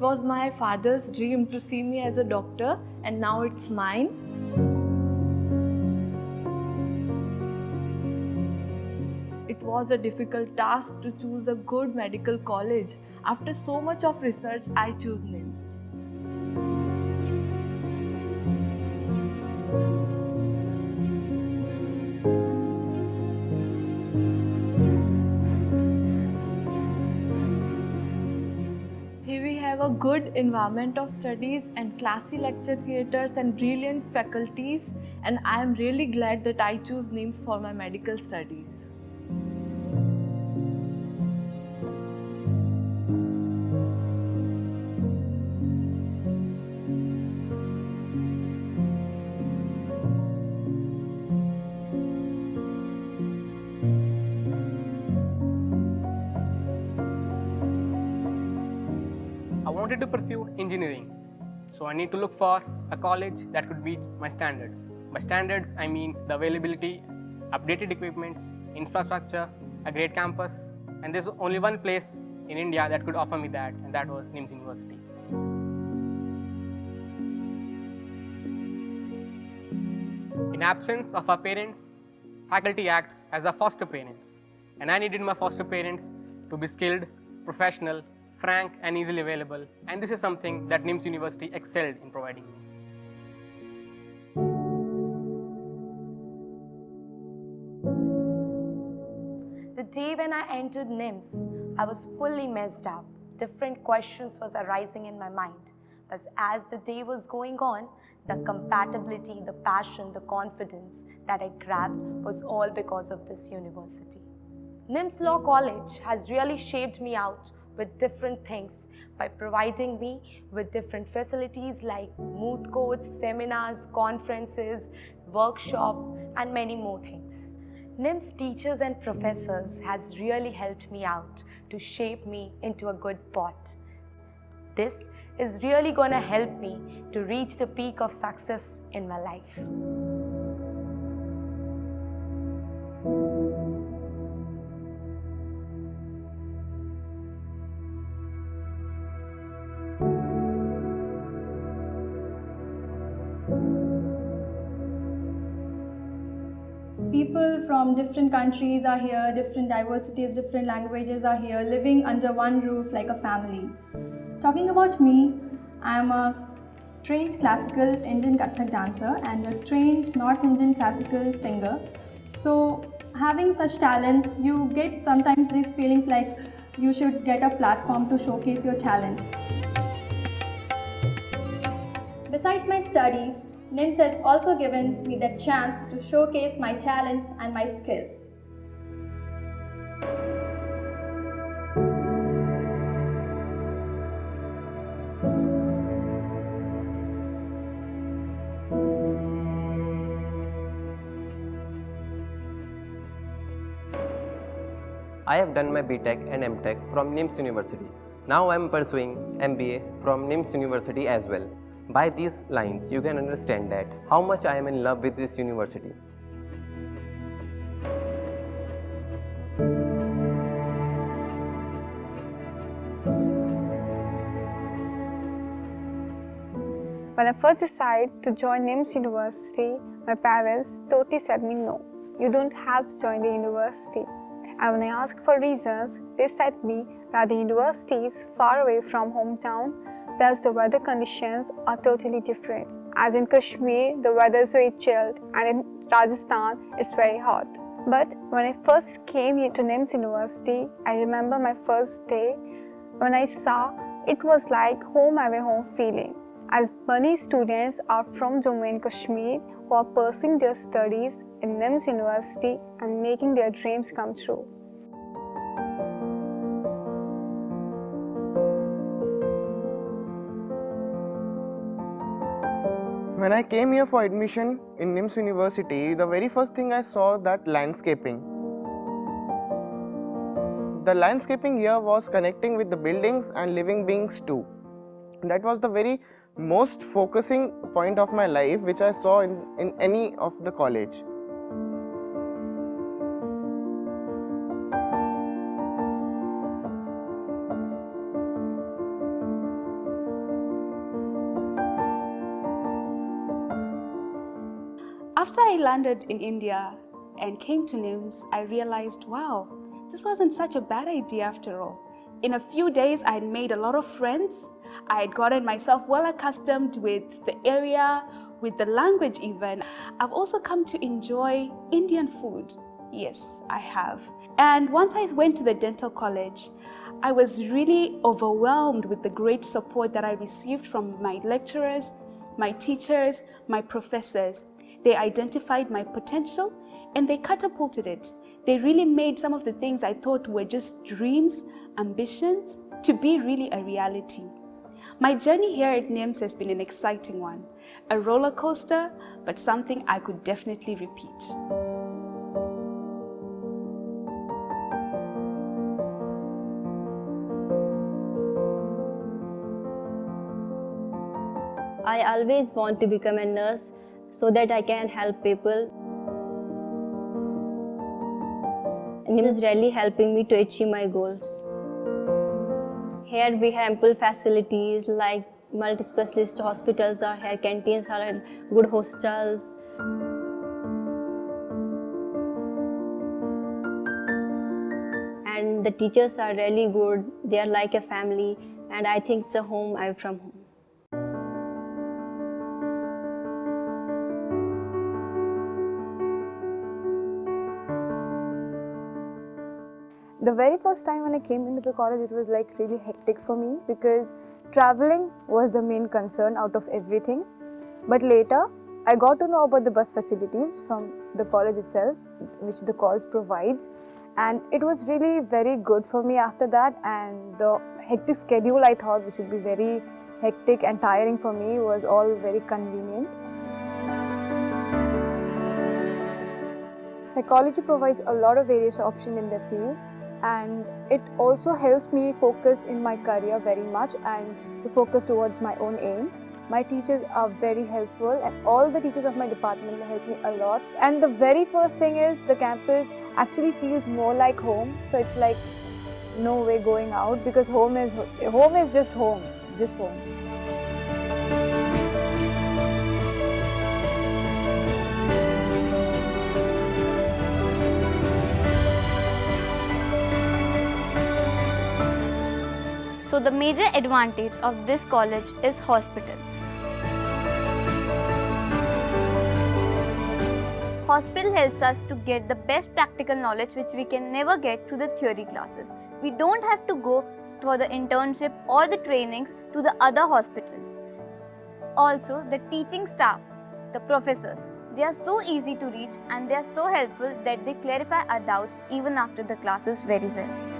was my father's dream to see me as a doctor, and now it's mine. It was a difficult task to choose a good medical college. After so much of research, I choose Nims. Here we have a good environment of studies and classy lecture theatres and brilliant faculties, and I am really glad that I choose Nims for my medical studies. I wanted to pursue engineering, so I need to look for a college that could meet my standards. By standards, I mean the availability, updated equipments, infrastructure, a great campus, and there's only one place in India that could offer me that, and that was Nims University. In absence of our parents, faculty acts as our foster parents, and I needed my foster parents to be skilled, professional, frank and easily available, and this is something that Nims University excelled in providing me. The day when I entered Nims, I was fully messed up. Different questions was arising in my mind. But as the day was going on, the compatibility, the passion, the confidence that I grabbed was all because of this university. Nims Law College has really shaped me out with different things by providing me with different facilities like moot courts, seminars, conferences, workshops, and many more things. Nims teachers and professors has really helped me out to shape me into a good pot. This is really going to help me to reach the peak of success in my life. People from different countries are here, different diversities, different languages are here, living under one roof like a family. Talking about me, I am a trained classical Indian Kathak dancer and a trained North Indian classical singer. So having such talents, you get sometimes these feelings like you should get a platform to showcase your talent. Besides my studies, Nims has also given me the chance to showcase my talents and my skills. I have done my BTech and MTech from Nims University. Now I am pursuing MBA from Nims University as well. By these lines, you can understand that how much I am in love with this university. When I first decided to join Nims University, my parents totally said me no, you don't have to join the university. And when I asked for reasons, they said me that the university is far away from hometown, plus the weather conditions are totally different. As in Kashmir, the weather is very chilled, and in Rajasthan, it's very hot. But when I first came here to Nims University, I remember my first day when I saw it was like home away home feeling. As many students are from Jammu and Kashmir who are pursuing their studies in Nims University and making their dreams come true. When I came here for admission in Nims University, the very first thing I saw that landscaping. The landscaping here was connecting with the buildings and living beings too. That was the very most focusing point of my life which I saw in any of the college. After I landed in India and came to Nims, I realized, wow, this wasn't such a bad idea after all. In a few days, I had made a lot of friends. I had gotten myself well accustomed with the area, with the language even. I've also come to enjoy Indian food. Yes, I have. And once I went to the dental college, I was really overwhelmed with the great support that I received from my lecturers, my teachers, my professors. They identified my potential and they catapulted it. They really made some of the things I thought were just dreams, ambitions, to be really a reality. My journey here at Nims has been an exciting one. A roller coaster, but something I could definitely repeat. I always want to become a nurse so that I can help people. Nims is really helping me to achieve my goals. Here we have ample facilities like multi-specialist hospitals are here, canteens are good hostels. And the teachers are really good, they are like a family, and I think it's a home, I'm from home. The very first time when I came into the college, it was like really hectic for me because traveling was the main concern out of everything. But later, I got to know about the bus facilities from the college itself, which the college provides. And it was really very good for me after that. And the hectic schedule I thought, which would be very hectic and tiring for me, was all very convenient. Psychology provides a lot of various options in their field. And it also helps me focus in my career very much and to focus towards my own aim. My teachers are very helpful and all the teachers of my department help me a lot. And the very first thing is the campus actually feels more like home. So it's like no way going out because home is just home, just home. So the major advantage of this college is hospital. Hospital helps us to get the best practical knowledge which we can never get through the theory classes. We don't have to go for the internship or the trainings to the other hospitals. Also, the teaching staff, the professors, they are so easy to reach and they are so helpful that they clarify our doubts even after the classes very well.